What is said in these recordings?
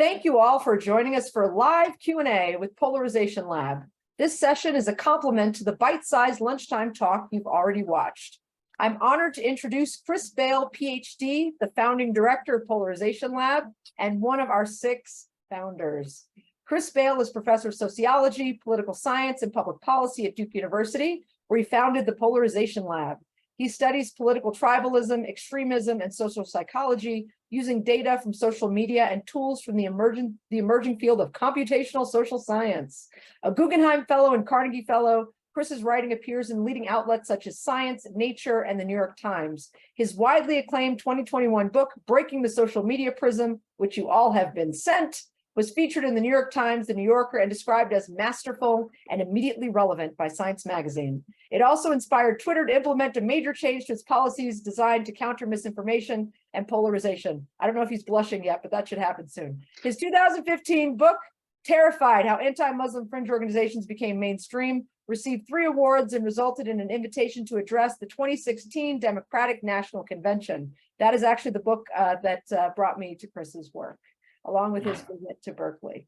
Thank you all for joining us for live Q&A with Polarization Lab. This session is a complement to the bite-sized lunchtime talk you've already watched. I'm honored to introduce Chris Bail, Ph.D., the founding director of Polarization Lab and one of our 6 founders. Chris Bail is professor of sociology, political science, and public policy at Duke University, where he founded the Polarization Lab. He studies political tribalism, extremism, and social psychology using data from social media and tools from the emerging field of computational social science. A Guggenheim Fellow and Carnegie Fellow, Chris's writing appears in leading outlets such as Science, Nature, and the New York Times. His widely acclaimed 2021 book, Breaking the Social Media Prism, which you all have been sent, was featured in the New York Times, the New Yorker, and described as masterful and immediately relevant by Science magazine. It also inspired Twitter to implement a major change to its policies designed to counter misinformation and polarization. I don't know if he's blushing yet, but that should happen soon. His 2015 book, Terrified: How Anti-Muslim Fringe Organizations Became Mainstream, received 3 awards and resulted in an invitation to address the 2016 Democratic National Convention. That is actually the book that brought me to Chris's work, along with his visit to Berkeley.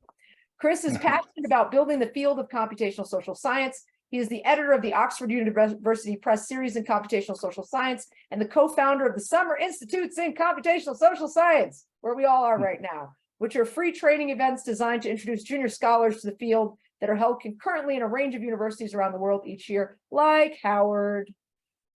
Chris is passionate about building the field of computational social science. He is the editor of the Oxford University Press series in computational social science and the co-founder of the Summer Institutes in Computational Social Science, where we all are right now, which are free training events designed to introduce junior scholars to the field that are held concurrently in a range of universities around the world each year, like Howard.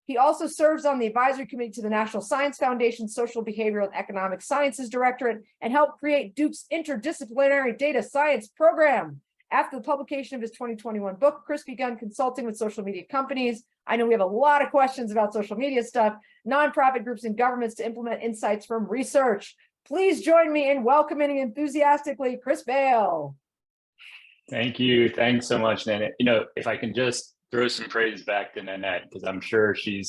He also serves on the advisory committee to the National Science Foundation's Social, Behavioral, and Economic Sciences Directorate and helped create Duke's interdisciplinary data science program. After the publication of his 2021 book, Chris began consulting with social media companies. I know we have a lot of questions about social media stuff, nonprofit groups and governments to implement insights from research. Please join me in welcoming enthusiastically Chris Bail. Thank you. Thanks so much, Nanette. You know, if I can just throw some praise back to Nanette, because I'm sure she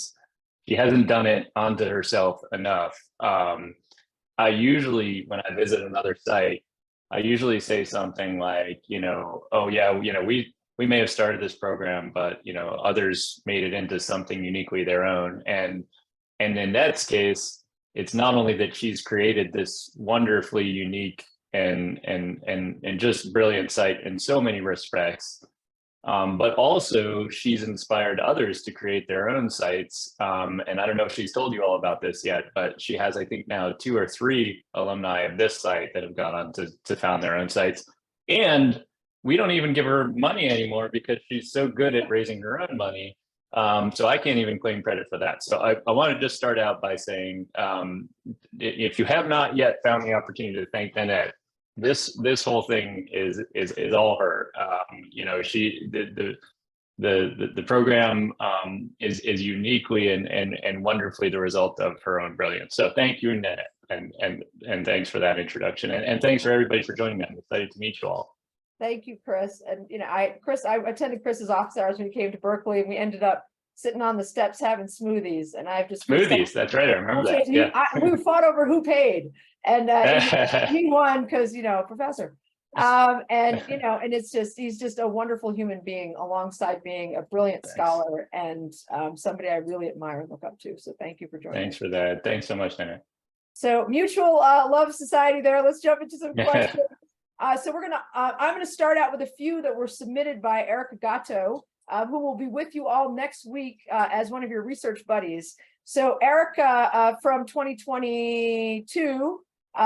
hasn't done it onto herself enough. I usually, when I visit another site, I usually say something like, oh yeah, we may have started this program, but others made it into something uniquely their own. And in Nanette's case, it's not only that she's created this wonderfully unique and just brilliant site in so many respects, but also she's inspired others to create their own sites. And I don't know if she's told you all about this yet, but she has, I think now 2 or 3 alumni of this site that have gone on to found their own sites. And we don't even give her money anymore because she's so good at raising her own money. So I can't even claim credit for that. So I want to just start out by saying, if you have not yet found the opportunity to thank Nanette, this whole thing is all her. The program is uniquely and wonderfully the result of her own brilliance. So thank you, Nanette, and thanks for that introduction, and thanks for everybody for joining me. I'm excited to meet you all. Thank you, Chris. And I attended Chris's office hours when he came to Berkeley, and we ended up sitting on the steps having smoothies. And I've just smoothies. That's right. I remember that. Yeah. We fought over who paid, and he won because professor. And it's just he's just a wonderful human being alongside being a brilliant scholar and somebody I really admire and look up to. So thank you for joining. Thanks for that. Thanks so much, Nanette. So mutual love society there. Let's jump into some questions. So I'm gonna start out with a few that were submitted by Erica Gatto, who will be with you all next week as one of your research buddies. So Erica from 2022,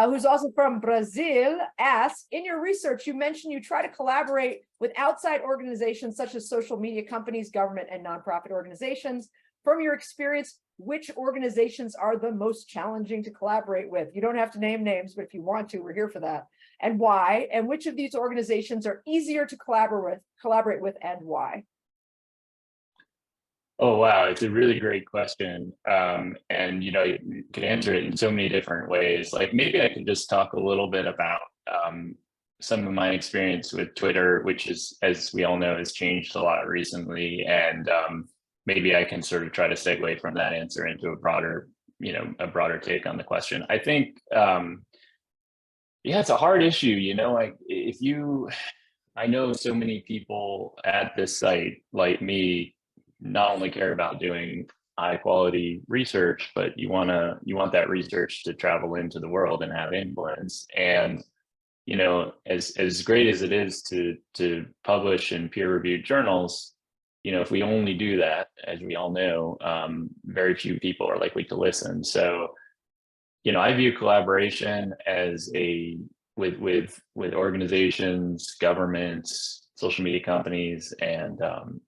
who's also from Brazil, asks, in your research, you mentioned you try to collaborate with outside organizations such as social media companies, government, and nonprofit organizations. From your experience, which organizations are the most challenging to collaborate with? You don't have to name names, but if you want to, we're here for that. And why? And which of these organizations are easier to collaborate with and why? Oh, wow. It's a really great question. And, you can answer it in so many different ways. Like maybe I could just talk a little bit about some of my experience with Twitter, which is, as we all know, has changed a lot recently. And maybe I can sort of try to segue from that answer into a broader take on the question. I think, yeah, it's a hard issue, like I know so many people at this site like me not only care about doing high quality research, but you want that research to travel into the world and have influence. And as great as it is to publish in peer-reviewed journals, if we only do that, as we all know, very few people are likely to listen. So, I view collaboration as with organizations, governments, social media companies, and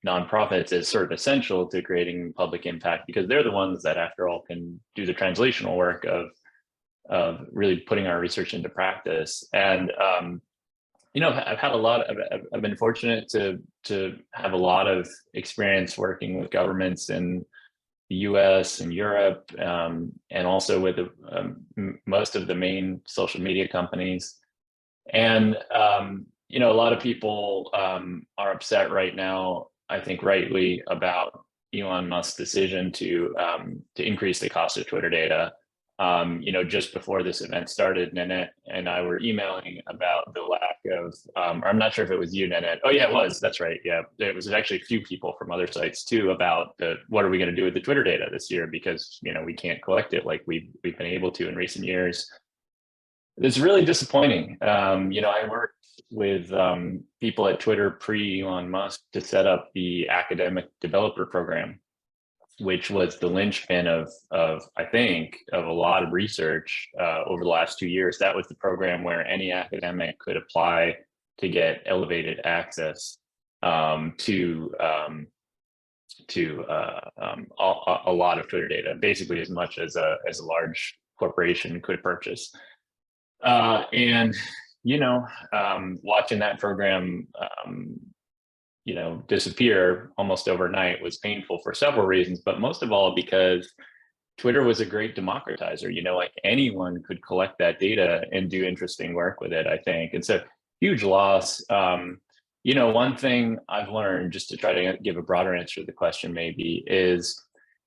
nonprofits as sort of essential to creating public impact, because they're the ones that, after all, can do the translational work of really putting our research into practice. And I've had I've been fortunate to have a lot of experience working with governments in the US and Europe, and also with most of the main social media companies. And a lot of people are upset right now, I think rightly, about Elon Musk's decision to increase the cost of Twitter data. Just before this event started, Nanette and I were emailing about the lack of, or I'm not sure if it was you, Nanette. Oh yeah, it was, that's right. Yeah, it was actually a few people from other sites too about what are we going to do with the Twitter data this year, because, we can't collect it like we've been able to in recent years. It's really disappointing. I worked with people at Twitter pre-Elon Musk to set up the academic developer program, which was the linchpin of I think of a lot of research over the last 2 years. That was the program where any academic could apply to get elevated access to a lot of Twitter data, basically as much as a large corporation could purchase. And watching that program disappear almost overnight was painful for several reasons, but most of all because Twitter was a great democratizer. Like anyone could collect that data and do interesting work with it, I think. And so huge loss. One thing I've learned, just to try to give a broader answer to the question maybe, is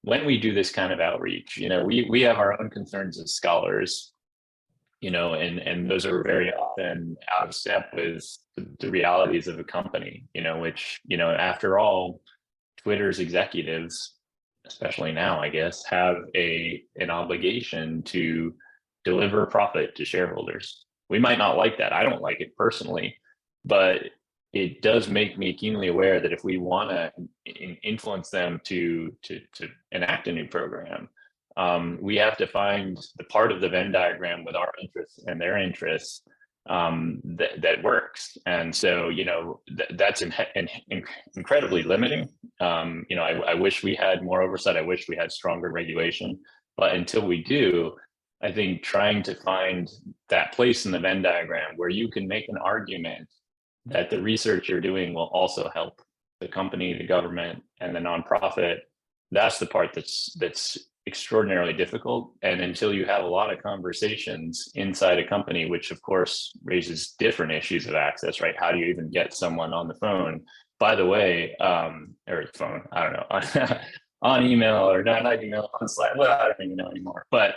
when we do this kind of outreach, we have our own concerns as scholars, and those are very often out of step with the realities of a company, which, after all, Twitter's executives, especially now, I guess, have an obligation to deliver profit to shareholders. We might not like that. I don't like it personally, but it does make me keenly aware that if we want to influence them to enact a new program, we have to find the part of the Venn diagram with our interests and their interests that works. And so, that's incredibly limiting. I wish we had more oversight. I wish we had stronger regulation. But until we do, I think trying to find that place in the Venn diagram where you can make an argument that the research you're doing will also help the company, the government, and the nonprofit, that's the part that's extraordinarily difficult. And until you have a lot of conversations inside a company, which of course raises different issues of access, right? How do you even get someone on the phone, by the way, or phone, I don't know, on email, or not email, on Slack, well, I don't even know anymore. But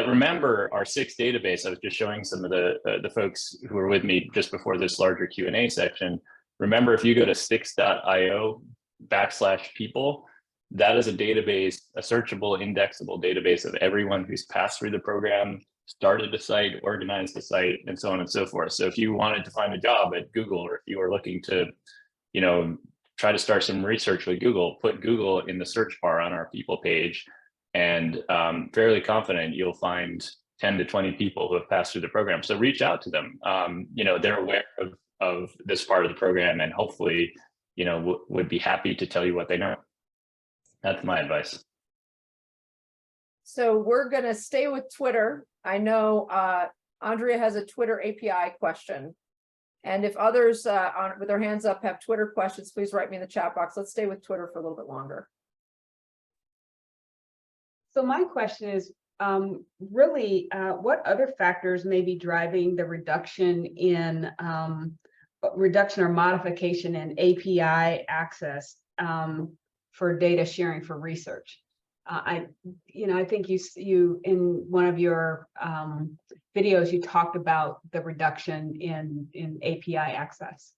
remember our SICSS database. I was just showing some of the folks who were with me just before this larger Q&A section. Remember, if you go to SICSS.io/people, that is a database, a searchable, indexable database of everyone who's passed through the program, started a site, organized a site, and so on and so forth. So if you wanted to find a job at Google, or if you were looking to, try to start some research with Google, put Google in the search bar on our people page, and fairly confident you'll find 10 to 20 people who have passed through the program. So reach out to them. They're aware of this part of the program, and hopefully, would be happy to tell you what they know. That's my advice. So we're going to stay with Twitter. I know Andrea has a Twitter API question. And if others with their hands up have Twitter questions, please write me in the chat box. Let's stay with Twitter for a little bit longer. So my question is really what other factors may be driving the reduction or modification in API access for data sharing for research? I think you in one of your videos, you talked about the reduction in API access.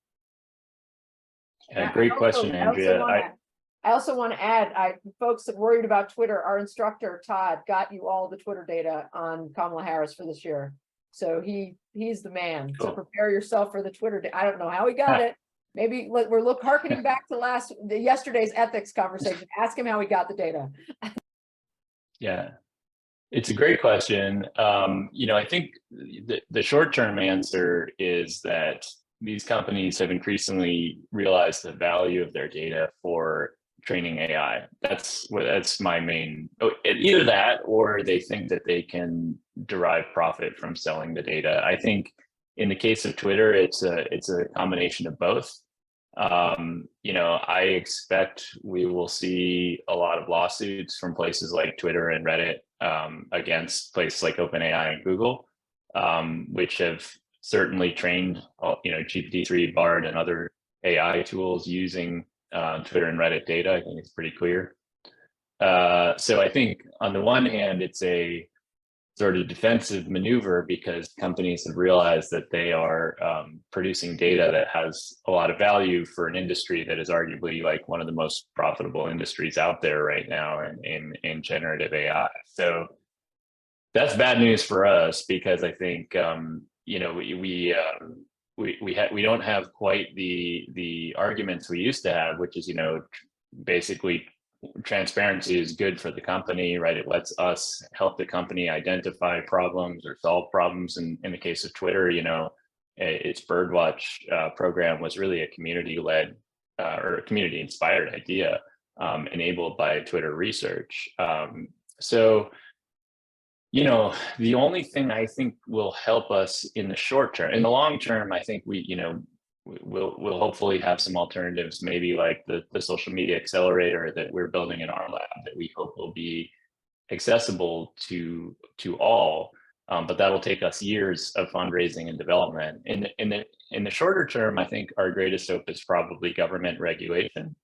Yeah, great question, Andrea. I also want to add, folks that worried about Twitter, our instructor, Todd, got you all the Twitter data on Kamala Harris for this year. So he's the man. So Cool. prepare yourself for the Twitter. I don't know how he got it. Maybe we're harkening back to yesterday's ethics conversation. Ask him how he got the data. Yeah, it's a great question. I think the short-term answer is that these companies have increasingly realized the value of their data for training AI. That's my main, either that or they think that they can derive profit from selling the data. I think in the case of Twitter, it's a combination of both. I expect we will see a lot of lawsuits from places like Twitter and Reddit against places like OpenAI and Google, which have certainly trained, GPT-3, Bard, and other AI tools using Twitter and Reddit data. I think it's pretty clear. So I think on the one hand, it's a sort of defensive maneuver because companies have realized that they are producing data that has a lot of value for an industry that is arguably like one of the most profitable industries out there right now in generative AI. So that's bad news for us because I think we don't have quite the arguments we used to have, which is basically transparency is good for the company, right? It lets us help the company identify problems or solve problems. And in the case of Twitter, its Birdwatch program was really a community-led or a community-inspired idea enabled by Twitter research. So the only thing I think will help us in the short term, in the long term, I think we'll hopefully have some alternatives, maybe like the social media accelerator that we're building in our lab that we hope will be accessible to all. But that'll take us years of fundraising and development. In the shorter term, I think our greatest hope is probably government regulation.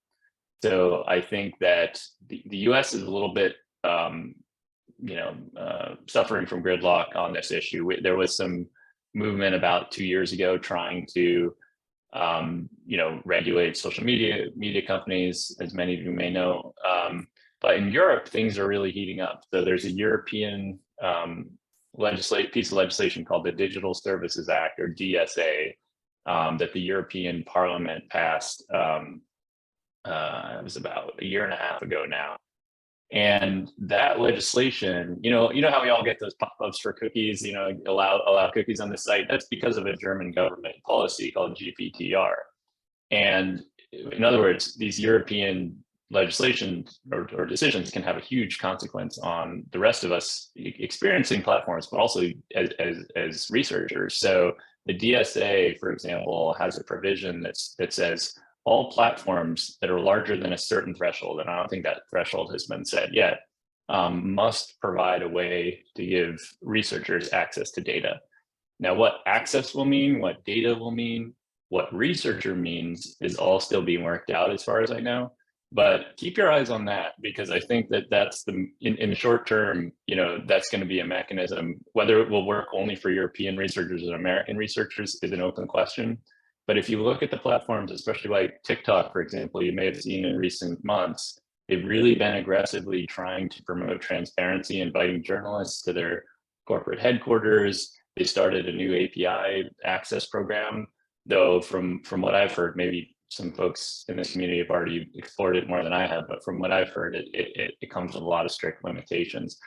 So I think that the US is a little bit suffering from gridlock on this issue. There was some movement about 2 years ago trying to regulate social media companies, as many of you may know. But in Europe, things are really heating up. So there's a European piece of legislation called the Digital Services Act, or DSA, that the European Parliament passed. It was about a year and a half ago now. And that legislation, how we all get those pop-ups for cookies, allow cookies on the site. That's because of a German government policy called GPTR. And in other words, these European legislations or decisions can have a huge consequence on the rest of us experiencing platforms, but also as researchers. So the DSA, for example, has a provision that says all platforms that are larger than a certain threshold, and I don't think that threshold has been set yet, must provide a way to give researchers access to data. Now, what access will mean, what data will mean, what researcher means is all still being worked out as far as I know. But keep your eyes on that, because I think that's in the short term, that's going to be a mechanism. Whether it will work only for European researchers or American researchers is an open question. But if you look at the platforms, especially like TikTok, for example, you may have seen in recent months, they've really been aggressively trying to promote transparency, inviting journalists to their corporate headquarters. They started a new API access program, though from what I've heard, maybe some folks in this community have already explored it more than I have, but from what I've heard, it comes with a lot of strict limitations.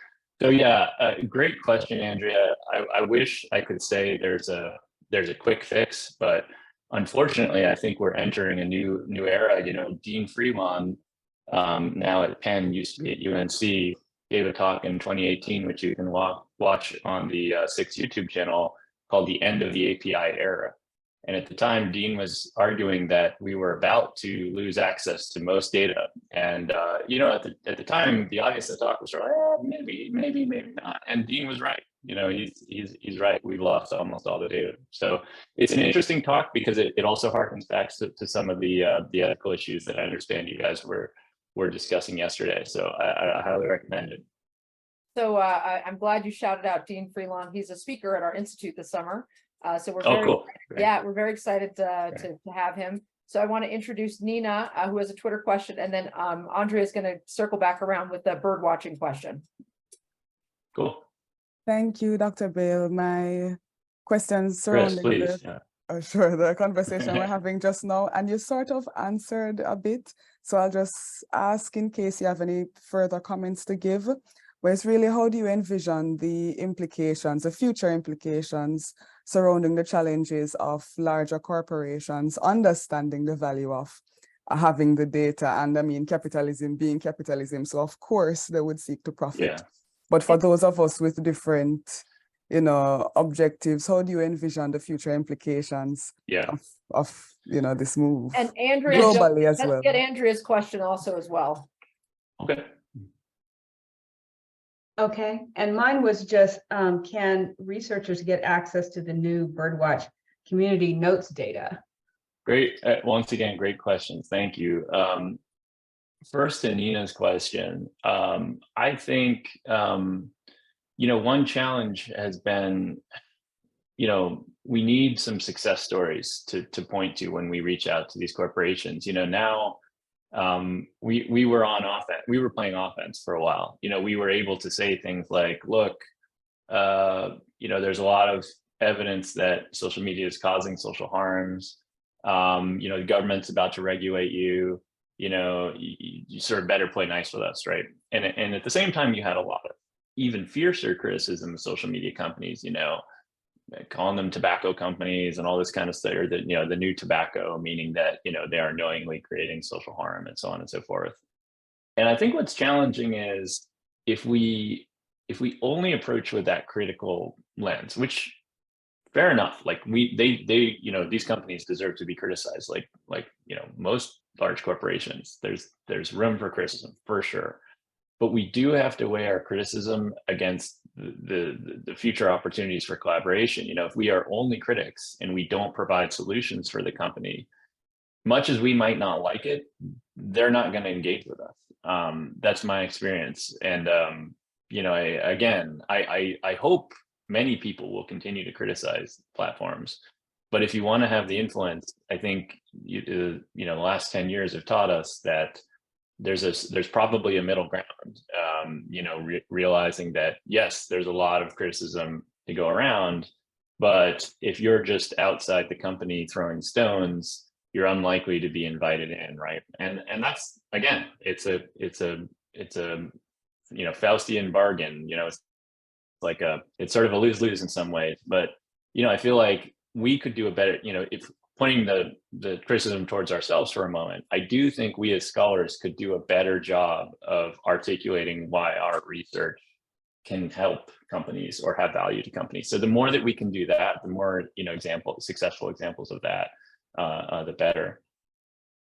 So yeah, great question, Andrea. I wish I could say there's a quick fix, but unfortunately, I think we're entering a new era. Dean Freelon, now at Penn, used to be at UNC, gave a talk in 2018, which you can watch on the SICSS YouTube channel, called "The End of the API Era." And at the time, Dean was arguing that we were about to lose access to most data. And at the time, the audience of the talk was sort of, maybe not. And Dean was right. He's right. We've lost almost all the data. So it's an interesting talk because it also harkens back to some of the ethical issues that I understand you guys were discussing yesterday. So I highly recommend it. So I'm glad you shouted out Dean Freelon. He's a speaker at our institute this summer. So we're very, cool. we're very excited to have him. So I want to introduce Nina, who has a Twitter question, and then Andrea is going to circle back around with the bird watching question. Cool. Thank you, Dr. Bale. My questions Chris, surrounding please. sure, the conversation we're having just now, and you sort of answered a bit. So I'll just ask in case you have any further comments to give. But it's really, how do you envision the implications, the future implications surrounding the challenges of larger corporations understanding the value of having the data? And I mean, capitalism being capitalism, so of course they would seek to profit. Yeah. But for those of us with different, you know, objectives, how do you envision the future implications of you know, this move? And Andrea, globally as let's well. get Andrea's question also as well. Okay. Okay, and mine was just, can researchers get access to the new Birdwatch community notes data? Great. Once again, great questions. Thank you. First, to Nina's question, I think, you know, one challenge has been, you know, we need some success stories to point to when we reach out to these corporations. You know, now we were on offense. We were playing offense for a while. You know, we were able to say things like, look, you know, there's a lot of evidence that social media is causing social harms. You know, the government's about to regulate you. You know, you sort of better play nice with us, right? And at the same time, you had a lot of even fiercer criticism of social media companies, you know, calling them tobacco companies and all this kind of stuff, or that, you know, the new tobacco, meaning that, you know, they are knowingly creating social harm and so on and so forth. And I think what's challenging is if we only approach with that critical lens, which fair enough, like they, you know, these companies deserve to be criticized, like, you know, most large corporations, there's room for criticism for sure. But we do have to weigh our criticism against the future opportunities for collaboration. You know, if we are only critics and we don't provide solutions for the company, much as we might not like it, they're not going to engage with us. That's my experience. And, you know, I hope many people will continue to criticize platforms. But if you want to have the influence, I think, you know, the last 10 years have taught us that there's probably a middle ground, you know, realizing that, yes, there's a lot of criticism to go around, but if you're just outside the company throwing stones, you're unlikely to be invited in, right? And that's, again, it's a you know, Faustian bargain. You know, it's like it's sort of a lose-lose in some ways, but, you know, I feel like we could do a better, you know, if pointing the criticism towards ourselves for a moment, I do think we as scholars could do a better job of articulating why our research can help companies or have value to companies. So the more that we can do that, the more, you know, successful examples of that, the better.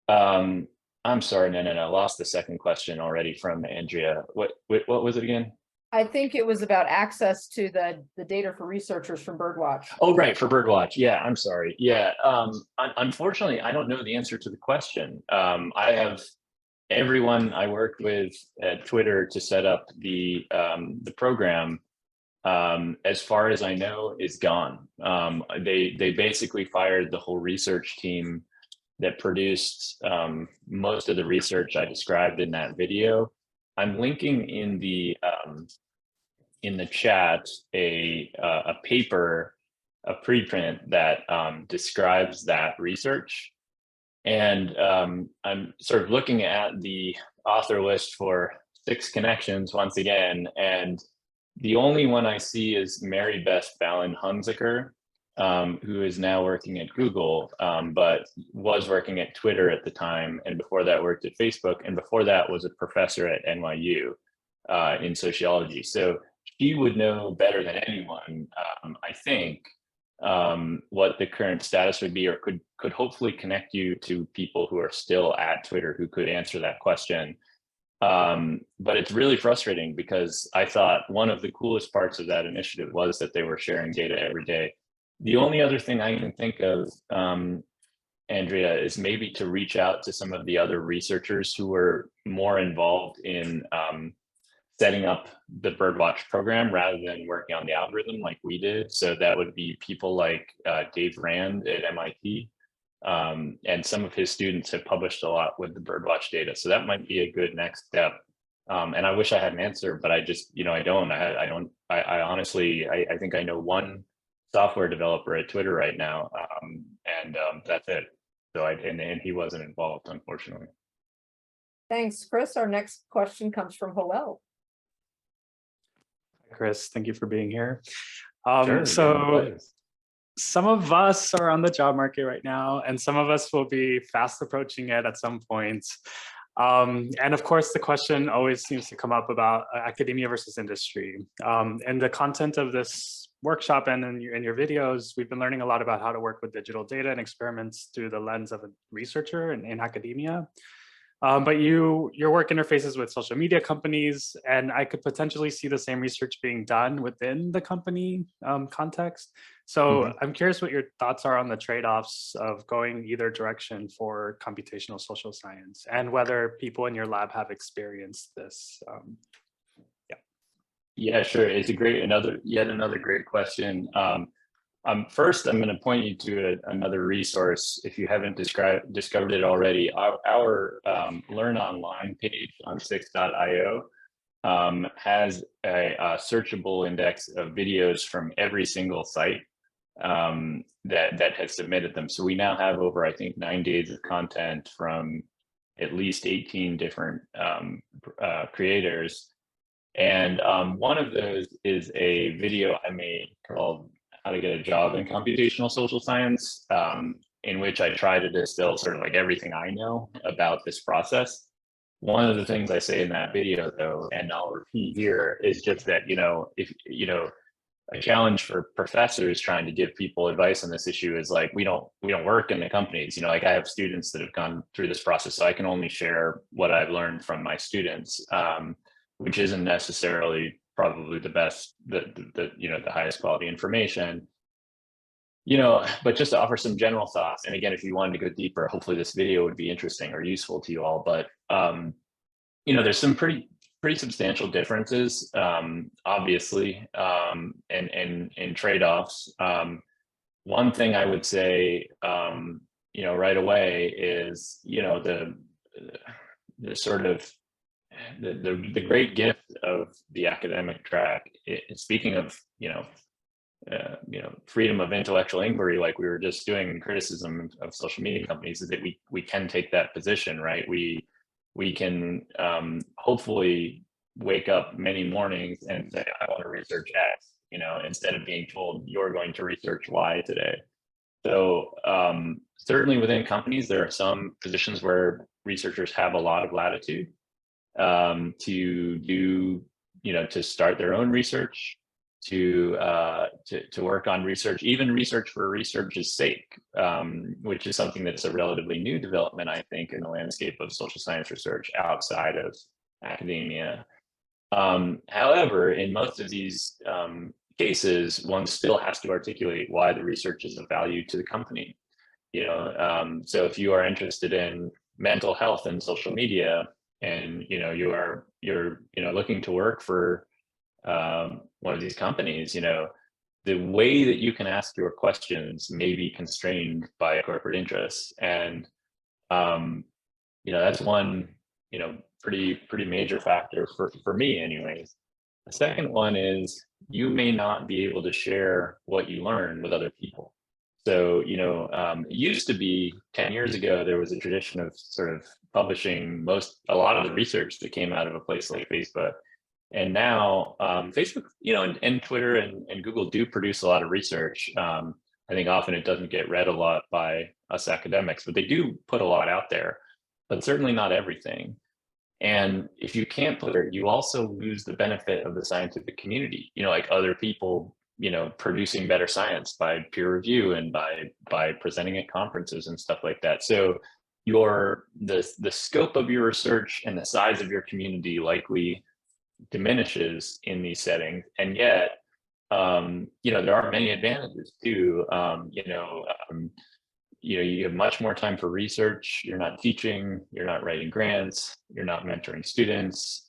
I'm sorry, no, I lost the second question already from Andrea. What was it again? I think it was about access to the data for researchers from Birdwatch. Oh, right, for Birdwatch. Yeah, I'm sorry. Yeah, unfortunately, I don't know the answer to the question. I have everyone I worked with at Twitter to set up the program, as far as I know, is gone. They basically fired the whole research team that produced most of the research I described in that video. I'm linking in the chat a paper, a preprint that describes that research, and I'm sort of looking at the author list for SICSS Connections once again, and the only one I see is Mary Beth Fallon Hunziker, who is now working at Google, but was working at Twitter at the time, and before that worked at Facebook, and before that was a professor at NYU in sociology. So she would know better than anyone, I think, what the current status would be, or could hopefully connect you to people who are still at Twitter who could answer that question. But it's really frustrating because I thought one of the coolest parts of that initiative was that they were sharing data every day. The only other thing I can think of, Andrea, is maybe to reach out to some of the other researchers who were more involved in setting up the Birdwatch program rather than working on the algorithm like we did. So that would be people like Dave Rand at MIT. And some of his students have published a lot with the Birdwatch data. So that might be a good next step. And I wish I had an answer, but I just, you know, I don't. I honestly, I think I know one software developer at Twitter right now, and that's it. So and he wasn't involved, unfortunately. Thanks, Chris. Our next question comes from Hoel. Chris, thank you for being here. Sure, So some of us are on the job market right now, and some of us will be fast approaching it at some point. And of course, the question always seems to come up about academia versus industry. And the content of this workshop and in your videos, we've been learning a lot about how to work with digital data and experiments through the lens of a researcher in academia. But your work interfaces with social media companies, and I could potentially see the same research being done within the company context. So I'm curious what your thoughts are on the trade-offs of going either direction for computational social science, and whether people in your lab have experienced this. Yeah, sure. It's yet another great question. First, I'm going to point you to another resource if you haven't discovered it already. Our Learn Online page on SICSS.io has a searchable index of videos from every single site that has submitted them. So we now have over, I think, 9 days of content from at least 18 different creators. And one of those is a video I made called How to Get a Job in Computational Social Science, in which I try to distill sort of like everything I know about this process. One of the things I say in that video, though, and I'll repeat here, is just that, if, a challenge for professors trying to give people advice on this issue is like, we don't work in the companies, like I have students that have gone through this process, so I can only share what I've learned from my students, which isn't necessarily probably the best, the highest quality information, but just to offer some general thoughts. And again, if you wanted to go deeper, hopefully this video would be interesting or useful to you all. But, there's some pretty substantial differences, obviously, and trade-offs. One thing I would say, right away is, the sort of the great gift of the academic track, speaking of, freedom of intellectual inquiry, like we were just doing criticism of social media companies, is that we can take that position, right? We can hopefully wake up many mornings and say, I want to research X, instead of being told you're going to research Y today. So certainly within companies, there are some positions where researchers have a lot of latitude to do, to start their own research, to work on research, even research for research's sake, which is something that's a relatively new development, I think, in the landscape of social science research outside of academia. However, in most of these cases, one still has to articulate why the research is of value to the company. So if you are interested in mental health and social media, and you're looking to work for one of these companies, the way that you can ask your questions may be constrained by corporate interests, and that's one pretty major factor for me, anyways. The second one is you may not be able to share what you learn with other people. So, it used to be 10 years ago, there was a tradition of sort of publishing a lot of the research that came out of a place like Facebook. And now Facebook, and Twitter and Google do produce a lot of research. I think often it doesn't get read a lot by us academics, but they do put a lot out there, but certainly not everything. And if you can't put it, you also lose the benefit of the scientific community, like other people, producing better science by peer review and by presenting at conferences and stuff like that. So the scope of your research and the size of your community likely diminishes in these settings. And yet, there are many advantages too. You have much more time for research. You're not teaching, you're not writing grants, you're not mentoring students.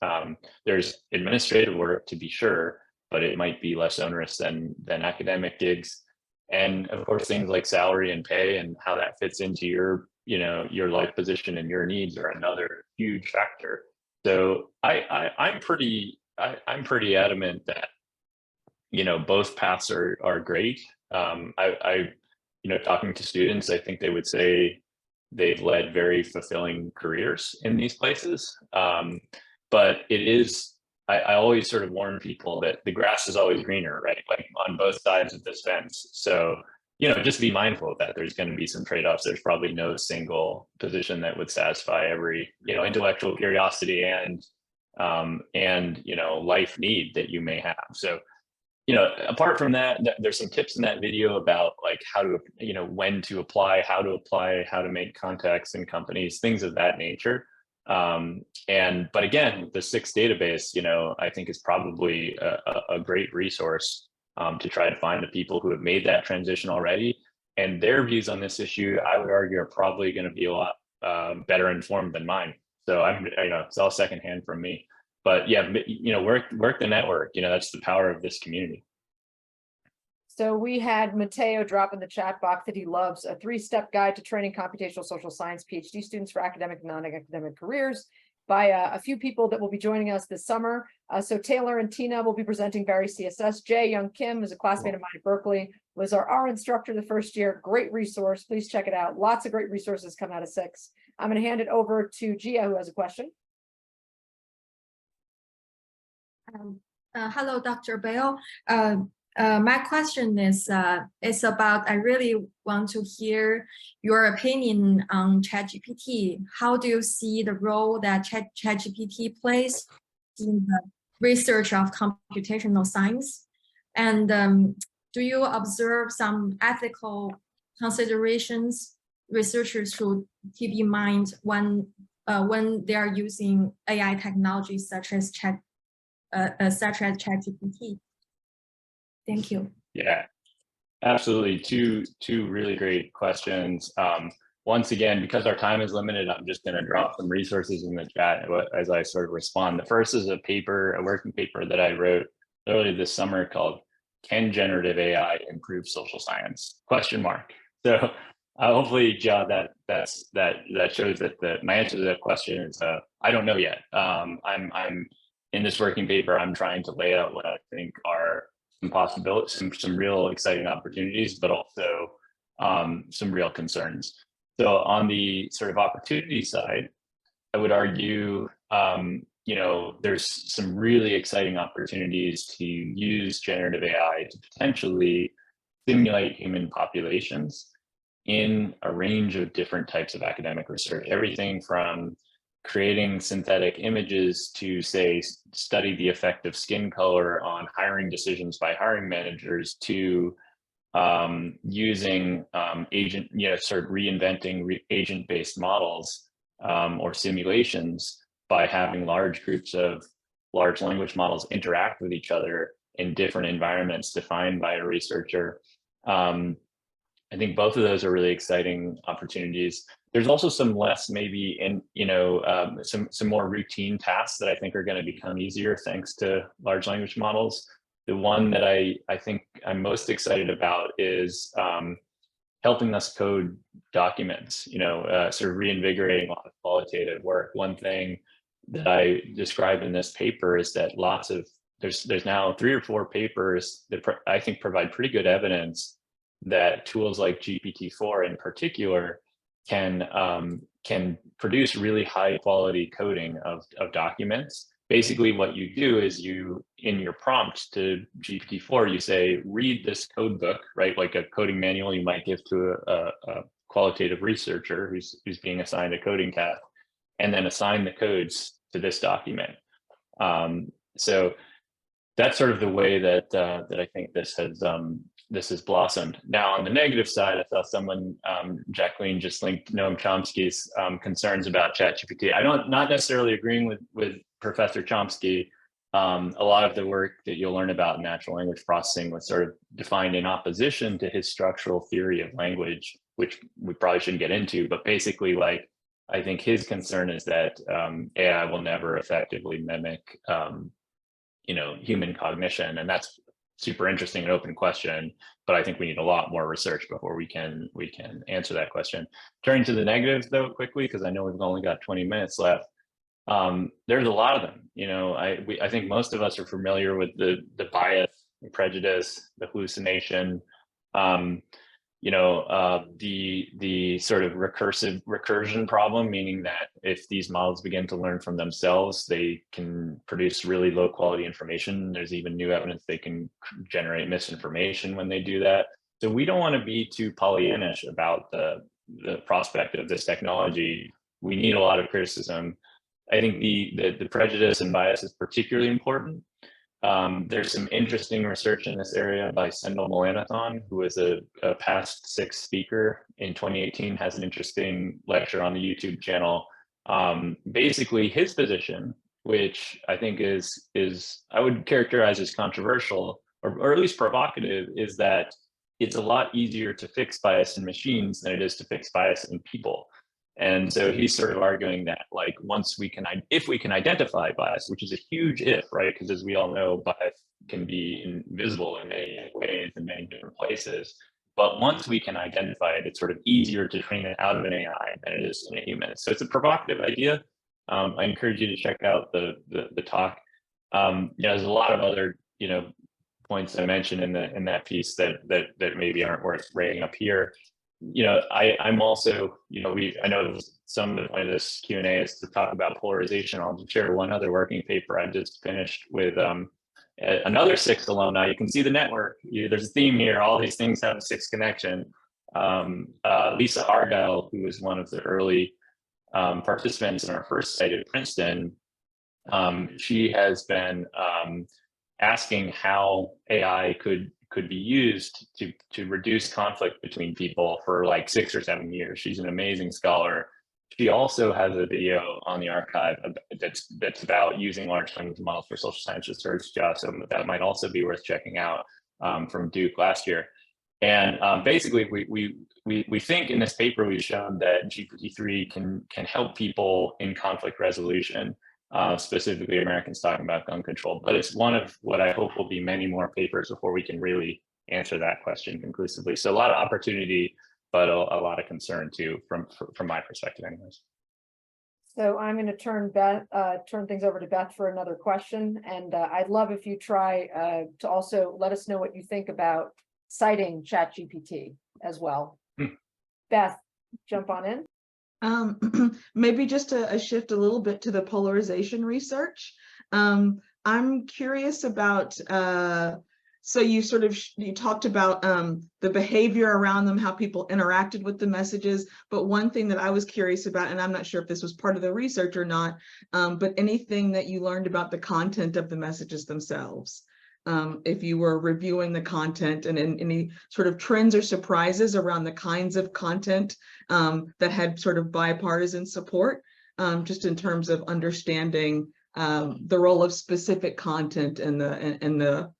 There's administrative work, to be sure, but it might be less onerous than academic gigs. And of course, things like salary and pay and how that fits into your life position and your needs are another huge factor. So I'm pretty adamant that both paths are great. Talking to students, I think they would say they've led very fulfilling careers in these places. But it is, I always sort of warn people that the grass is always greener, right? Like on both sides of this fence. So, just be mindful of that. There's going to be some trade-offs. There's probably no single position that would satisfy every, intellectual curiosity and life need that you may have. So, apart from that, there's some tips in that video about like how to, when to apply, how to make contacts in companies, things of that nature. But again, the SICSS database, I think is probably a great resource to try to find the people who have made that transition already. And their views on this issue, I would argue, are probably going to be a lot better informed than mine. So it's all secondhand from me. But yeah, work the network. That's the power of this community. So we had Mateo drop in the chat box that he loves a 3-step guide to training computational social science PhD students for academic and non-academic careers by a few people that will be joining us this summer. So Taylor and Tina will be presenting various CSS. Jay Young Kim is a classmate of mine at Berkeley, was our instructor the first year. Great resource. Please check it out. Lots of great resources come out of SICSS. I'm going to hand it over to Gia, who has a question. Hello, Dr. Bale. My question is about, I really want to hear your opinion on ChatGPT. How do you see the role that ChatGPT plays in the research of computational science? And do you observe some ethical considerations researchers should keep in mind when they are using AI technologies such as ChatGPT? Thank you. Yeah, absolutely. Two really great questions. Once again, because our time is limited, I'm just going to drop some resources in the chat as I sort of respond. The first is a working paper that I wrote earlier this summer called "Can Generative AI Improve Social Science?" ? So hopefully, John, that shows that my answer to that question is I don't know yet. I'm in this working paper. I'm trying to lay out what I think are some possibilities, some real exciting opportunities, but also some real concerns. So on the sort of opportunity side, I would argue, there's some really exciting opportunities to use generative AI to potentially simulate human populations in a range of different types of academic research, everything from creating synthetic images to, say, study the effect of skin color on hiring decisions by hiring managers, to using sort of reinventing agent-based models or simulations by having large groups of large language models interact with each other in different environments defined by a researcher. I think both of those are really exciting opportunities. There's also some less, maybe some more routine tasks that I think are going to become easier thanks to large language models. The one that I think I'm most excited about is helping us code documents, sort of reinvigorating a lot of qualitative work. One thing that I described in this paper is that there's now 3 or 4 papers that I think provide pretty good evidence that tools like GPT-4 in particular can produce really high quality coding of documents. Basically what you do is in your prompt to GPT-4, you say, read this code book, right? Like a coding manual you might give to a qualitative researcher who's being assigned a coding task, and then assign the codes to this document. So that's sort of the way that I think this has blossomed. Now, on the negative side, I saw someone, Jacqueline, just linked Noam Chomsky's concerns about ChatGPT. I don't not necessarily agreeing with Professor Chomsky. A lot of the work that you'll learn about natural language processing was sort of defined in opposition to his structural theory of language, which we probably shouldn't get into. But basically, like, I think his concern is that AI will never effectively mimic, human cognition, and that's super interesting and open question, but I think we need a lot more research before we can answer that question. Turning to the negatives though, quickly, because I know we've only got 20 minutes left. There's a lot of them. I think most of us are familiar with the bias, the prejudice, the hallucination, The sort of recursion problem, meaning that if these models begin to learn from themselves, they can produce really low quality information. There's even new evidence they can generate misinformation when they do that. So we don't want to be too Pollyannish about the prospect of this technology. We need a lot of criticism. I think the prejudice and bias is particularly important. There's some interesting research in this area by Sendhil Mullainathan, who was a past SICSS speaker in 2018, has an interesting lecture on the YouTube channel. Basically, his position, which I think is I would characterize as controversial, or at least provocative, is that it's a lot easier to fix bias in machines than it is to fix bias in people. And so he's sort of arguing that, like, if we can identify bias, which is a huge if, right? Because as we all know, bias can be invisible in many ways in many different places. But once we can identify it, it's sort of easier to train it out of an AI than it is in a human. So it's a provocative idea. I encourage you to check out the talk. There's a lot of other points I mentioned in that piece that maybe aren't worth bringing up here. I'm also, I know some of the point of this Q&A is to talk about polarization. I'll just share one other working paper I just finished with another SICSS alumni. You can see the network. There's a theme here. All these things have a SICSS connection. Lisa Argyle, who was one of the early participants in our first site at Princeton, she has been asking how AI could be used to reduce conflict between people for like 6 or 7 years. She's an amazing scholar. She also has a video on the archive that's about using large language models for social science research, so that might also be worth checking out, from Duke last year. And basically, we think in this paper we've shown that GPT-3 can help people in conflict resolution. Specifically Americans talking about gun control, but it's one of what I hope will be many more papers before we can really answer that question conclusively. So a lot of opportunity, but a lot of concern too, from my perspective anyways. So I'm going to turn things over to Beth for another question. And I'd love if you try to also let us know what you think about citing ChatGPT as well. Beth, jump on in. Maybe just a shift a little bit to the polarization research. I'm curious about, so you talked about the behavior around them, how people interacted with the messages, but one thing that I was curious about, and I'm not sure if this was part of the research or not, but anything that you learned about the content of the messages themselves. If you were reviewing the content and any sort of trends or surprises around the kinds of content that had sort of bipartisan support, just in terms of understanding the role of specific content and the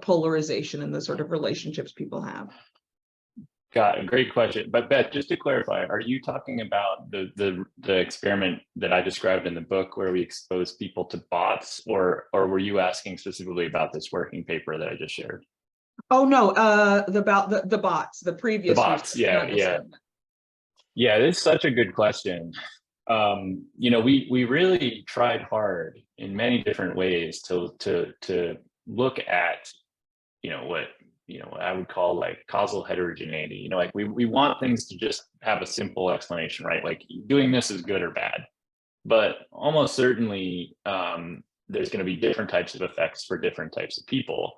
polarization and the sort of relationships people have. Got it. Great question. But Beth, just to clarify, are you talking about the experiment that I described in the book where we exposed people to bots, or were you asking specifically about this working paper that I just shared? Oh no, about the bots, the previous. The bots, yeah. Yeah, it's such a good question. We really tried hard in many different ways to look at, what I would call like causal heterogeneity. Like we want things to just have a simple explanation, right? Like doing this is good or bad, but almost certainly there's going to be different types of effects for different types of people.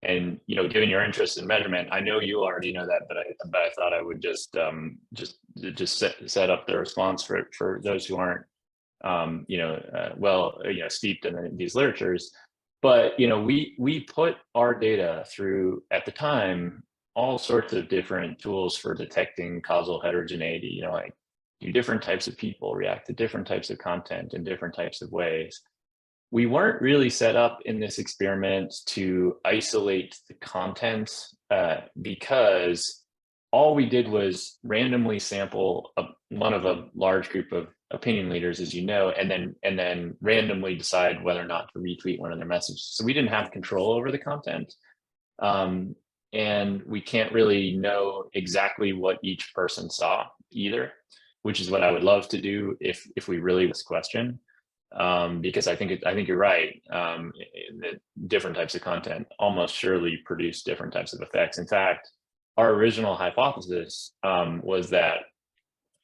And given your interest in measurement, I know you already know that, but I thought I would just set up the response for those who aren't steeped in these literatures. But we put our data through, at the time, all sorts of different tools for detecting causal heterogeneity. Like different types of people react to different types of content in different types of ways. We weren't really set up in this experiment to isolate the content because all we did was randomly sample one of a large group of opinion leaders, as you know, and then randomly decide whether or not to retweet one of their messages. So we didn't have control over the content. And we can't really know exactly what each person saw either, which is what I would love to do if we really this question. Because I think you're right. That different types of content almost surely produce different types of effects. In fact, our original hypothesis was that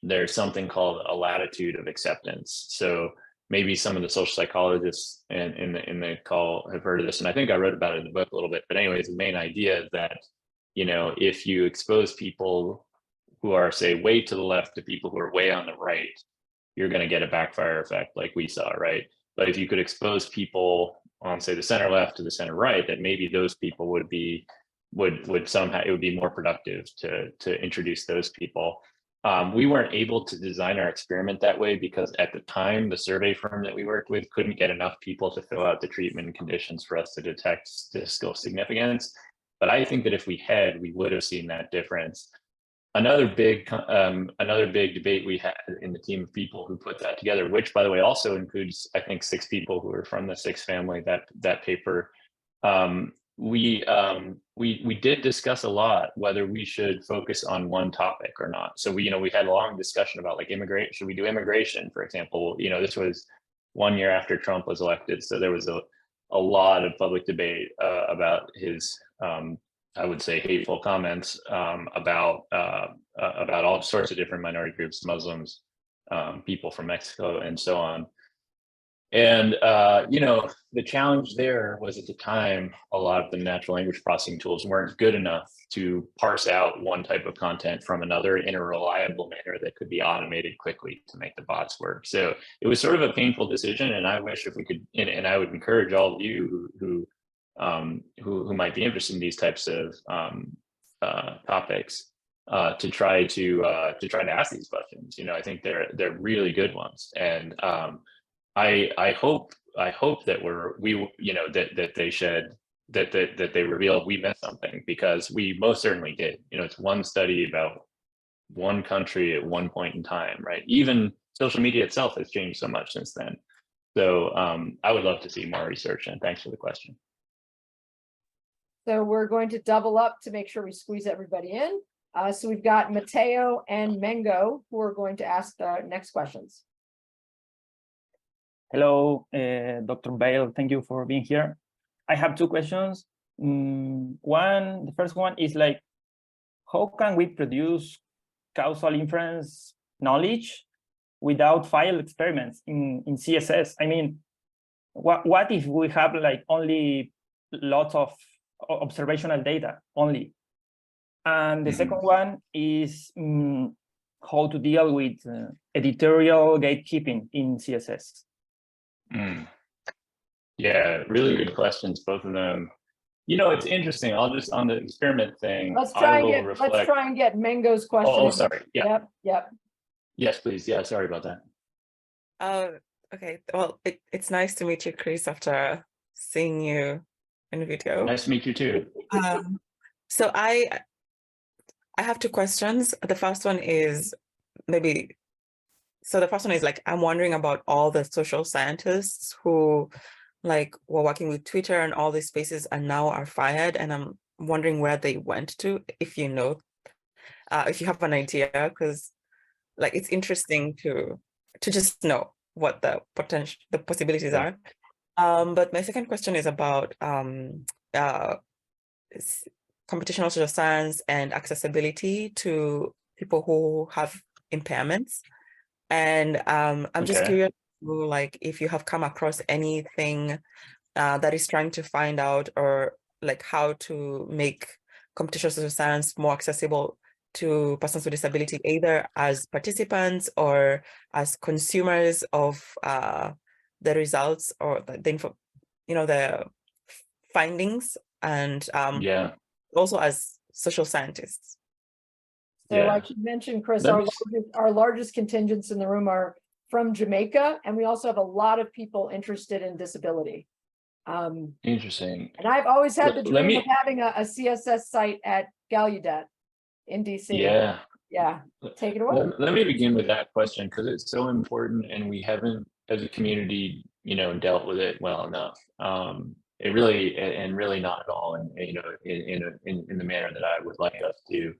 there's something called a latitude of acceptance. So maybe some of the social psychologists in the call have heard of this, and I think I wrote about it in the book a little bit. But anyways, the main idea is that, you know, if you expose people who are, say, way to the left to people who are way on the right, you're going to get a backfire effect like we saw, right? But if you could expose people on, say, the center left to the center right, that maybe those people would somehow, it would be more productive to introduce those people. We weren't able to design our experiment that way because at the time, the survey firm that we worked with couldn't get enough people to fill out the treatment conditions for us to detect statistical significance. But I think that if we had, we would have seen that difference. Another big debate we had in the team of people who put that together, which, by the way, also includes, I think, 6 people who are from the SICSS family. That paper, we did discuss a lot whether we should focus on one topic or not. So we had a long discussion about, like, immigration. Should we do immigration, for example? You know, this was 1 year after Trump was elected, so there was a lot of public debate about his I would say hateful comments about all sorts of different minority groups, Muslims, people from Mexico, and so on. And the challenge there was, at the time, a lot of the natural language processing tools weren't good enough to parse out one type of content from another in a reliable manner that could be automated quickly to make the bots work. So it was sort of a painful decision, and I wish if we could, and I would encourage all of you who might be interested in these types of topics to try to ask these questions. You know, I think they're really good ones, and I hope that that they reveal we missed something, because we most certainly did. You know, it's one study about one country at one point in time, right? Even social media itself has changed so much since then. So I would love to see more research, and thanks for the question. So we're going to double up to make sure we squeeze everybody in. So we've got Mateo and Mengo who are going to ask the next questions. Hello, Dr. Bale. Thank you for being here. I have 2 questions. The first one is, like, how can we produce causal inference knowledge without field experiments in CSS? I mean, what if we have, like, only lots of observational data only? And the second one is how to deal with editorial gatekeeping in CSS. Yeah, really good questions, both of them. You know, it's interesting. I'll just, on the experiment thing, Let's try and get Mengo's question. Oh, sorry. Yeah. Yep. Yes, please. Yeah, sorry about that. Okay. Well, it's nice to meet you, Chris, after seeing you in video. Nice to meet you too. So I have 2 questions. The first one is like, I'm wondering about all the social scientists who, like, were working with Twitter and all these spaces and now are fired, and I'm wondering where they went to, if you know, if you have an idea, because, like, it's interesting to just know what the possibilities are. But my second question is about computational social science and accessibility to people who have impairments. And I'm just curious, like, if you have come across anything that is trying to find out, or, like, how to make computational social science more accessible to persons with disability, either as participants or as consumers of the results, or the findings, and also as social scientists. So like you mentioned, Chris, our largest contingents in the room are from Jamaica, and we also have a lot of people interested in disability. Interesting. And I've always had the dream of having a CSS site at Gallaudet in DC. Yeah, take it away. Let me begin with that question, because it's so important, and we haven't, as a community, dealt with it well enough. It really not at all, and in the manner that I would like us to.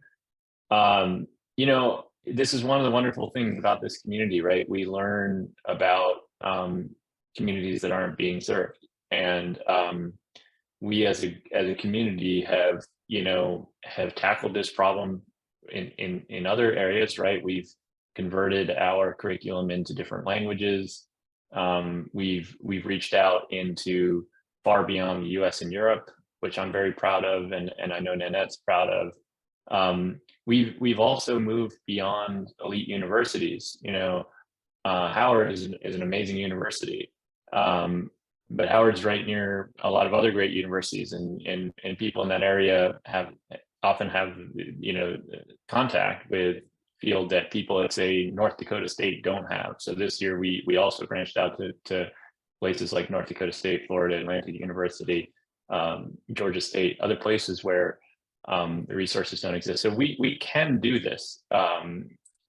This is one of the wonderful things about this community, right? We learn about communities that aren't being served, and we as a community have, have tackled this problem in other areas, right? We've converted our curriculum into different languages. We've reached out into far beyond the US and Europe, which I'm very proud of, and I know Nanette's proud of. We've also moved beyond elite universities. Howard is an amazing university, but Howard's right near a lot of other great universities, and people in that area often have contact with field that people at, say, North Dakota State don't have. So this year we also branched out to places like North Dakota State, Florida Atlantic University, Georgia State, other places where the resources don't exist. So we can do this.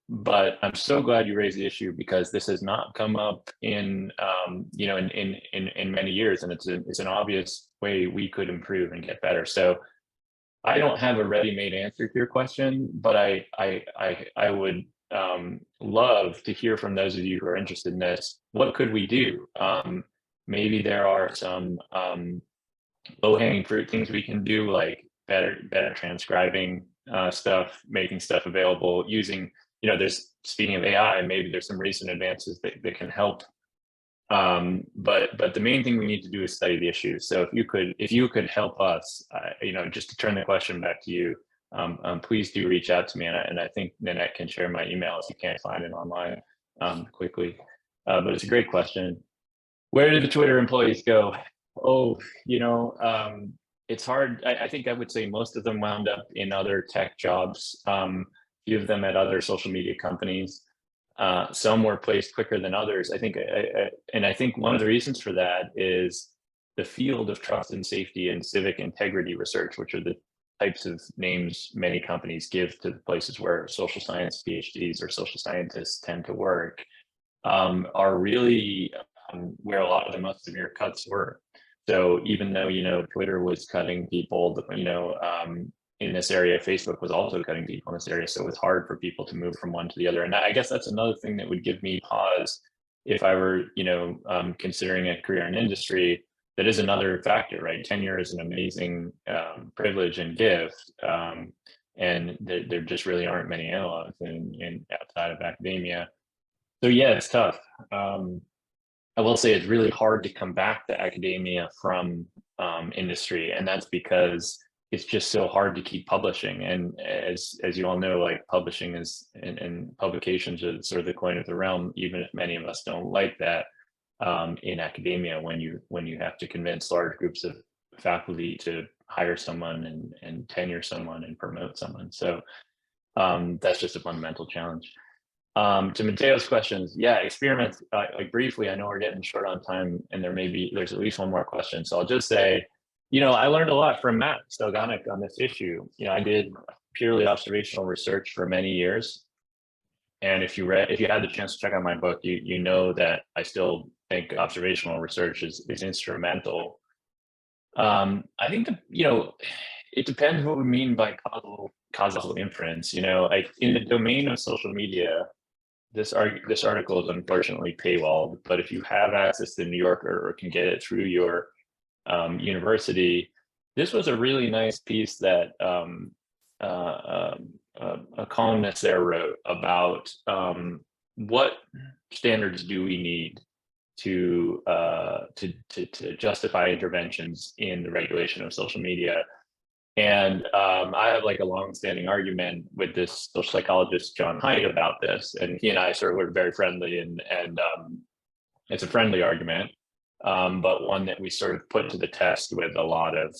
But I'm so glad you raised the issue, because this has not come up in many years, and it's an obvious way we could improve and get better. So I don't have a ready-made answer to your question, but I would love to hear from those of you who are interested in this. What could we do? Maybe there are some low-hanging fruit things we can do, like better transcribing stuff, making stuff available, using, speaking of AI, maybe there's some recent advances that can help. But the main thing we need to do is study the issues. So if you could help us, just to turn the question back to you, please do reach out to me, and I think Nanette can share my email if you can't find it online quickly. But it's a great question. Where did the Twitter employees go? Oh, it's hard. I think I would say most of them wound up in other tech jobs. Few of them at other social media companies. Some were placed quicker than others. I think one of the reasons for that is the field of trust and safety and civic integrity research, which are the types of names many companies give to the places where social science PhDs or social scientists tend to work, are really where a lot of the most severe cuts were. So even though, Twitter was cutting people, in this area, Facebook was also cutting people in this area. So it was hard for people to move from one to the other. And I guess that's another thing that would give me pause if I were, considering a career in industry. That is another factor, right? Tenure is an amazing privilege and gift. And there just really aren't many analogs in outside of academia. So yeah, it's tough. I will say it's really hard to come back to academia from industry, and that's because it's just so hard to keep publishing. And as you all know, like publishing is and publications are sort of the coin of the realm, even if many of us don't like that in academia, when you have to convince large groups of faculty to hire someone and tenure someone and promote someone. So that's just a fundamental challenge. To Mateo's questions, yeah, experiments, like briefly, I know we're getting short on time, and there's at least one more question. So I'll just say, I learned a lot from Matt Stelganek on this issue. I did purely observational research for many years. And if you had the chance to check out my book, you know that I still think observational research is instrumental. I think it depends what we mean by causal inference. Like in the domain of social media, this article is unfortunately paywalled, but if you have access to New Yorker or can get it through your university, this was a really nice piece that a columnist there wrote about what standards do we need to justify interventions in the regulation of social media. And I have like a long-standing argument with this social psychologist, John Haidt, about this, and he and I sort of were very friendly, and it's a friendly argument, but one that we sort of put to the test with a lot of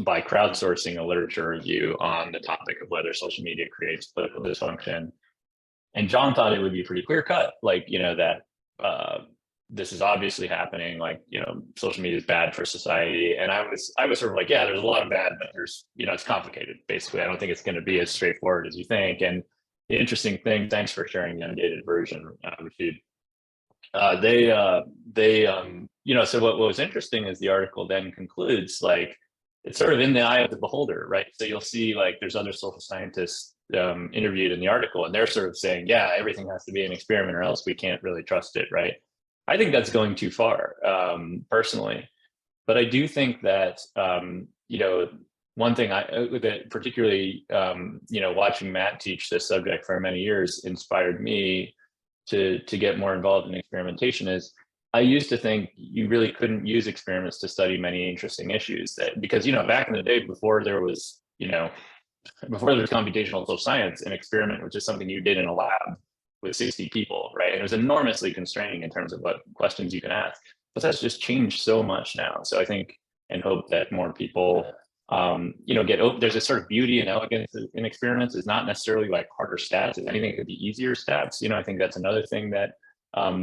by crowdsourcing a literature review on the topic of whether social media creates political dysfunction. And John thought it would be pretty clear cut, like, that this is obviously happening, like, social media is bad for society. And I was sort of like, yeah, there's a lot of bad, but there's, it's complicated. Basically, I don't think it's going to be as straightforward as you think. And the interesting thing, thanks for sharing the undated version, Rashid. So what was interesting is the article then concludes, like, it's sort of in the eye of the beholder, right? So you'll see, like, there's other social scientists interviewed in the article, and they're sort of saying, yeah, everything has to be an experiment or else we can't really trust it, right? I think that's going too far, personally. But I do think that, you know, one thing that particularly, you know, watching Matt teach this subject for many years inspired me to get more involved in experimentation is I used to think you really couldn't use experiments to study many interesting issues because, you know, back in the day before there was, you know, before there was computational social science, an experiment was just something you did in a lab with 60 people, right? And it was enormously constraining in terms of what questions you can ask. But that's just changed so much now. So I think and hope that more people, you know, there's a sort of beauty and elegance in experiments. It's not necessarily like harder stats. If anything, it could be easier stats. You know, I think that's another thing that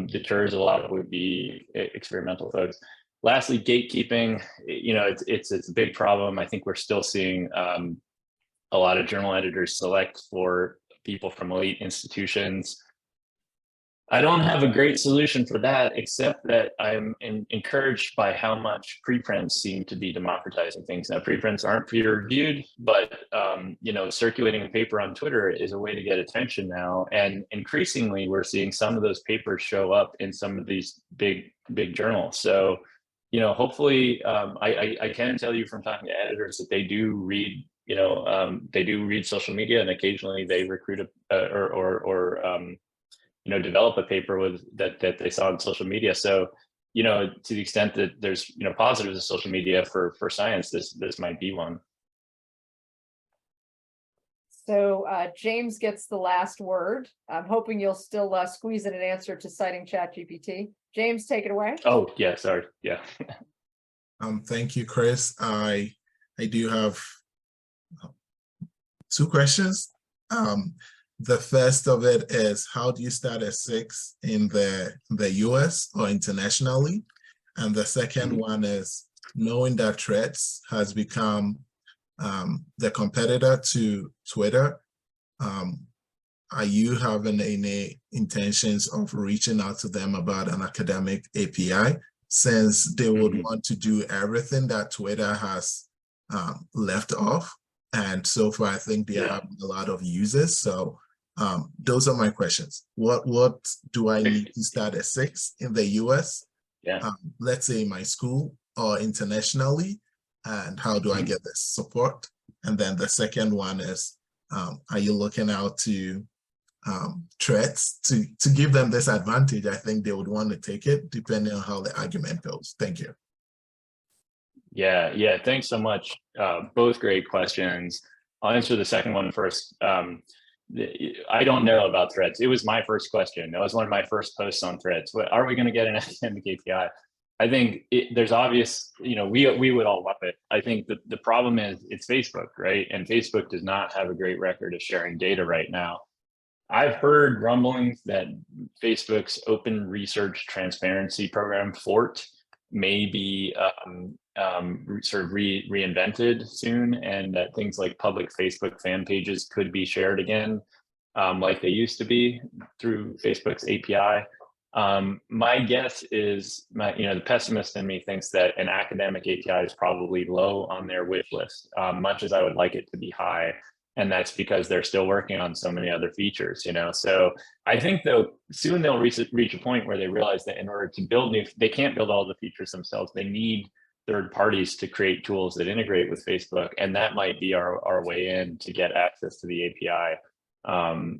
deters a lot of would-be experimental folks. Lastly, gatekeeping, you know, it's a big problem. I think we're still seeing a lot of journal editors select for people from elite institutions. I don't have a great solution for that, except that I'm encouraged by how much preprints seem to be democratizing things. Now, preprints aren't peer-reviewed, but you know, circulating a paper on Twitter is a way to get attention now. And increasingly, we're seeing some of those papers show up in some of these big journals. So, you know, hopefully, I can tell you from talking to editors that they do read, you know, they do read social media, and occasionally they recruit you know, develop a paper with that they saw on social media. So, you know, to the extent that there's, you know, positives of social media for science, this might be one. So James gets the last word. I'm hoping you'll still squeeze in an answer to citing ChatGPT. James, take it away. Oh, yeah, sorry. Yeah. Thank you, Chris. I do have 2 questions. The first of it is, how do you start a SICSS in the US or internationally? And the second one is, knowing that Threads has become the competitor to Twitter, are you having any intentions of reaching out to them about an academic API, since they would want to do everything that Twitter has left off? And so far, I think they have a lot of users. So those are my questions. What do I need to start a SICSS in the US? Yeah. Let's say my school or internationally, and how do I get this support? And then the second one is, are you looking out to Threads to give them this advantage? I think they would want to take it depending on how the argument goes. Thank you. Yeah, thanks so much. Both great questions. I'll answer the second one first. I don't know about Threads. It was my first question. That was one of my first posts on Threads. Are we going to get an academic API? I think there's obvious, you know, we would all love it. I think the problem is it's Facebook, right? And Facebook does not have a great record of sharing data right now. I've heard rumblings that Facebook's open research transparency program, FORT, may be sort of reinvented soon, and that things like public Facebook fan pages could be shared again, like they used to be through Facebook's API. My guess is, the pessimist in me thinks that an academic API is probably low on their wish list, much as I would like it to be high. And that's because they're still working on so many other features, you know. So I think though soon they'll reach a point where they realize that in order to build they can't build all the features themselves. They need third parties to create tools that integrate with Facebook, and that might be our way in to get access to the API. And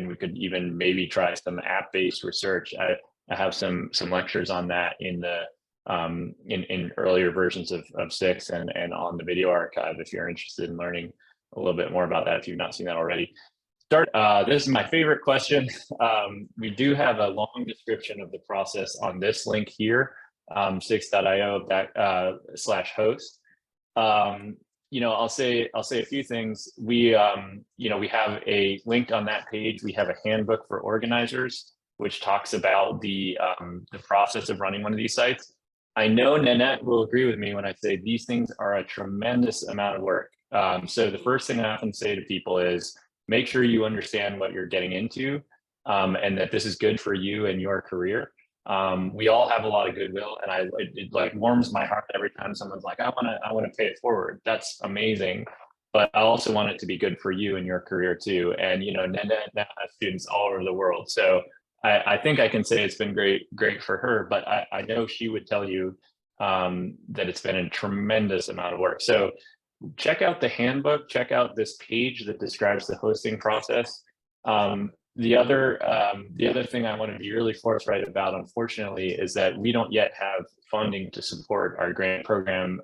we could even maybe try some app-based research. I have some lectures on that in the in earlier versions of SICSS and on the video archive if you're interested in learning a little bit more about that if you've not seen that already. This is my favorite question. We do have a long description of the process on this link here, SICSS.io/host. I'll say a few things. We have a link on that page. We have a handbook for organizers, which talks about the process of running one of these sites. I know Nanette will agree with me when I say these things are a tremendous amount of work. So the first thing I often say to people is make sure you understand what you're getting into, and that this is good for you and your career. We all have a lot of goodwill, and it like warms my heart every time someone's like, I want to pay it forward. That's amazing. But I also want it to be good for you and your career too. And, Nanette now has students all over the world. So I think I can say it's been great for her, but I know she would tell you that it's been a tremendous amount of work. So check out the handbook, check out this page that describes the hosting process. The other thing I want to be really forthright about, unfortunately, is that we don't yet have funding to support our grant program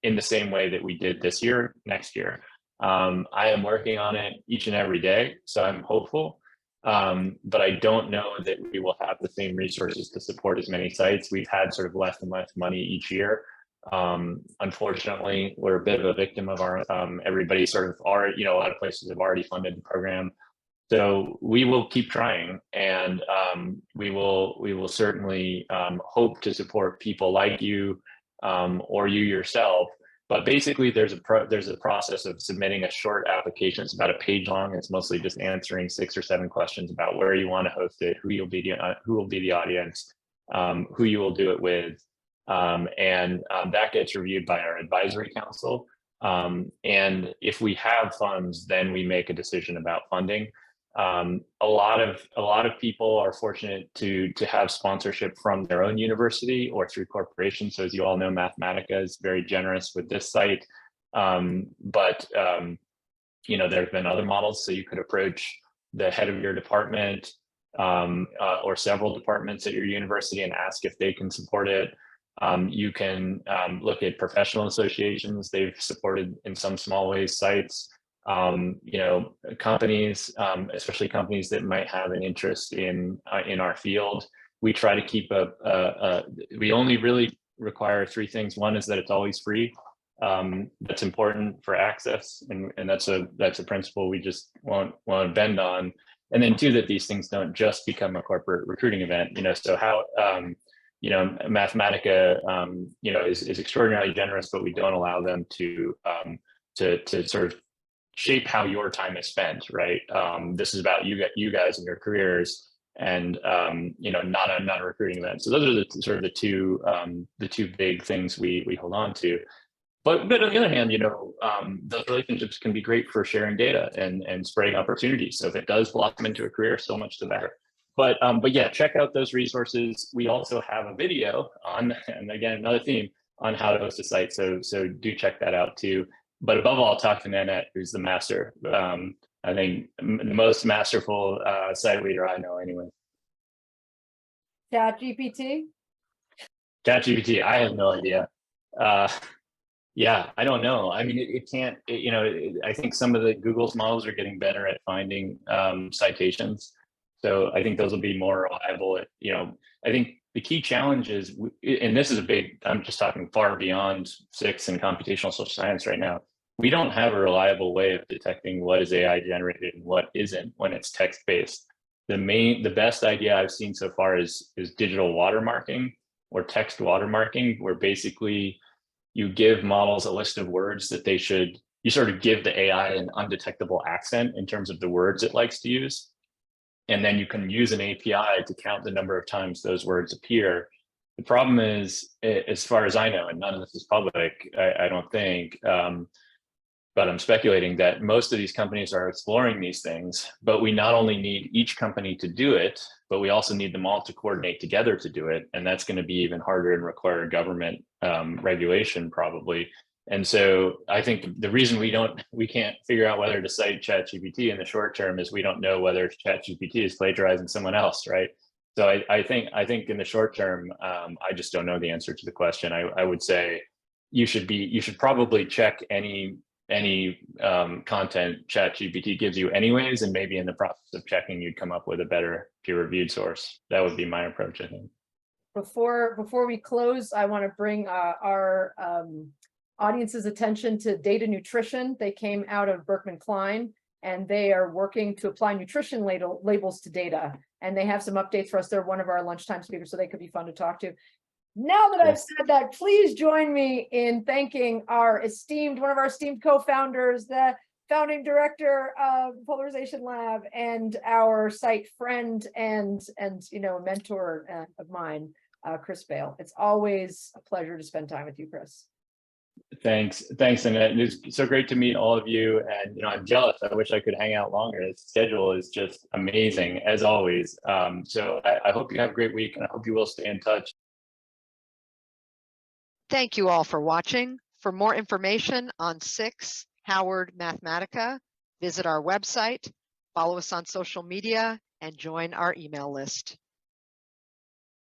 in the same way that we did this year, next year. I am working on it each and every day, so I'm hopeful. But I don't know that we will have the same resources to support as many sites. We've had sort of less and less money each year. Unfortunately, we're a bit of a victim of our everybody sort of already, a lot of places have already funded the program. So we will keep trying, and we will certainly hope to support people like you or you yourself. But basically, there's a process of submitting a short application. It's about a page long. It's mostly just answering 6 or 7 questions about where you want to host it, who will be the audience, who you will do it with, and that gets reviewed by our advisory council. And if we have funds, then we make a decision about funding. A lot of people are fortunate to have sponsorship from their own university or through corporations. So as you all know, Mathematica is very generous with this site. But there's been other models. So you could approach the head of your department or several departments at your university and ask if they can support it. You can look at professional associations. They've supported in some small ways sites. Companies, especially companies that might have an interest in our field. We try to keep we only really require 3 things. One is that it's always free. That's important for access, and that's a principle we just won't bend on. And then 2, that these things don't just become a corporate recruiting event. So how Mathematica is extraordinarily generous, but we don't allow them to sort of shape how your time is spent, right? This is about you guys and your careers, and not a recruiting event. So those are the two big things we hold on to. But on the other hand, those relationships can be great for sharing data and spreading opportunities. So if it does blossom into a career, so much the better. But yeah, check out those resources. We also have a video on, and again, another theme on how to host a site. So do check that out too. But above all, talk to Nanette, who's the master. I think the most masterful site leader I know anyway. ChatGPT? ChatGPT, I have no idea. Yeah, I don't know. I mean, it can't, I think some of the Google's models are getting better at finding citations. So I think those will be more reliable. I think the key challenge is, and this is I'm just talking far beyond SICSS and computational social science right now. We don't have a reliable way of detecting what is AI generated and what isn't when it's text-based. The best idea I've seen so far is digital watermarking or text watermarking, where basically you give models a list of words that you sort of give the AI an undetectable accent in terms of the words it likes to use. And then you can use an API to count the number of times those words appear. The problem is, as far as I know, and none of this is public, I don't think, but I'm speculating that most of these companies are exploring these things, but we not only need each company to do it, but we also need them all to coordinate together to do it. And that's going to be even harder and require government regulation probably. And so I think the reason we can't figure out whether to cite ChatGPT in the short term is we don't know whether ChatGPT is plagiarizing someone else, right? So I think in the short term, I just don't know the answer to the question. I would say you should probably check any content ChatGPT gives you anyways, and maybe in the process of checking, you'd come up with a better peer-reviewed source. That would be my approach, I think. Before we close, I want to bring our audience's attention to Data Nutrition. They came out of Berkman Klein, and they are working to apply nutrition labels to data. And they have some updates for us. They're one of our lunchtime speakers, so they could be fun to talk to. Now that I've said that, please join me in thanking one of our esteemed co-founders, the founding director of Polarization Lab, and our site friend and a mentor of mine, Chris Bale. It's always a pleasure to spend time with you, Chris. Thanks, Annette. It's so great to meet all of you. And I'm jealous. I wish I could hang out longer. The schedule is just amazing, as always. So I hope you have a great week, and I hope you will stay in touch. Thank you all for watching. For more information on SICSS-Howard Mathematica, visit our website, follow us on social media, and join our email list.